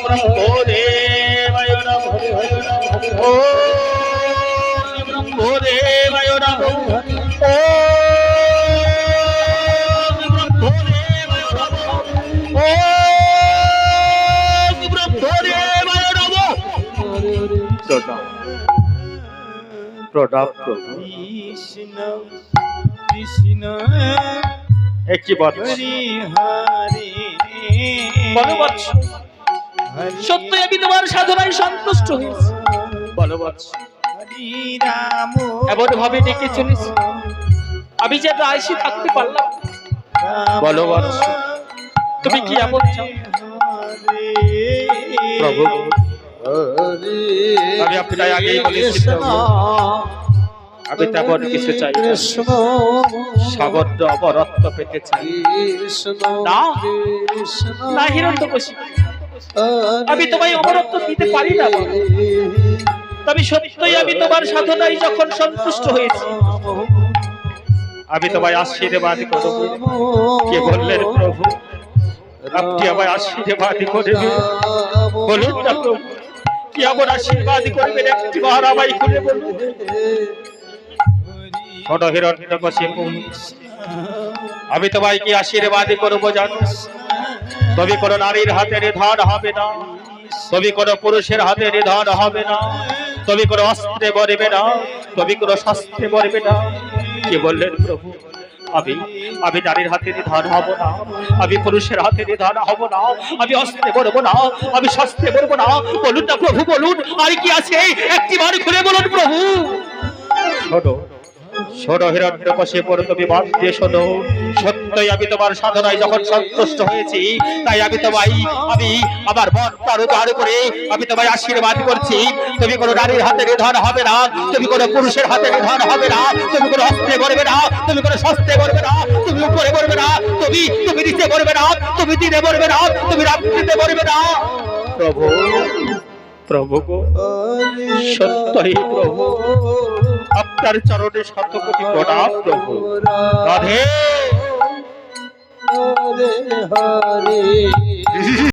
ব্রহ্মদেবায় নমঃ। ওম ব্রহ্মদেবায় নমঃ। ওম ব্রহ্মদেবায় নমঃ। ওম ব্রহ্মদেবায় নমঃ। প্রণাম প্রভু। কৃষ্ণ কৃষ্ণ একটি বৎস হরি হরি বলো বৎস, সত্যই আমি তোমার সাধনায় সন্তুষ্ট হয়েছি। বলো বৎস, হরি রাম এমন ভাবে ডেকে চলেছি আমি যেন আইসি থাকতে পারলাম। বলো বৎস, তুমি কি এমন চাও? প্রভু, আমি আপনার আগেই বলেছি প্রভু, আমি তেমন কিছু চাই না। সাগর অমরত্ব পেতে চাই না। না হিরণ্যকশিপু, আমি তোমায় অমরত্ব দিতে পারি না। তবে সত্যই আমি তোমার সাধনায় যখন সন্তুষ্ট হয়েছি, আমি তোমায় আশীর্বাদ করব। কে বললেন প্রভু আপনি আমায় আশীর্বাদ করবেন? বলুন না প্রভু, কি এমন আশীর্বাদ করবেন? একটি বার আমায় খুলে বলুন। ছোট হিরণ্যকশিপু, আমি তোমায় কি আশীর্বাদ করবো জানো? তবে কোনো নারীর হাতে নিধন হবে না, তবে কোনো পুরুষের হাতে নিধন হবে না, তবে কোনো অস্ত্রে মরবে না, তবে কোনো শাস্ত্রে মরবে না। কি বললেন প্রভু? আমি নারীর হাতে নিধন হব না, আমি পুরুষের হাতে নিধন হব না, আমি অস্ত্রে মরবো না, আমি শাস্ত্রে মরবো না। বলুন না প্রভু, বলুন আর কি আছে? একটি বার খুলে বলুন প্রভু। শোনো শোনো হিরণ্যকশিপু, তুমি বাদ দিয়ে শোনো। সত্যই আমি তোমার সাধনায় যখন সন্তুষ্ট হয়েছি, তাই আমি তোমায় আমি আমার মন প্রাণ উজাড় করে আমি তোমায় আশীর্বাদ করছি। তুমি কোনো নারীর হাতে নিধন হবে না, তুমি কোনো পুরুষের হাতে নিধন হবে না, তুমি কোনো অস্ত্রে মরবে না, তুমি কোনো শাস্ত্রে মরবে না, তুমি উপরে মরবে না, তুমি নিচে মরবে না, তুমি দিনে মরবে না, তুমি রাত্রিতে মরবে না। প্রভু প্রভু গো, সত্যই প্রভু, আপনার চরণে শত কোটি প্রণাম প্রভু। রাধে হরে হরে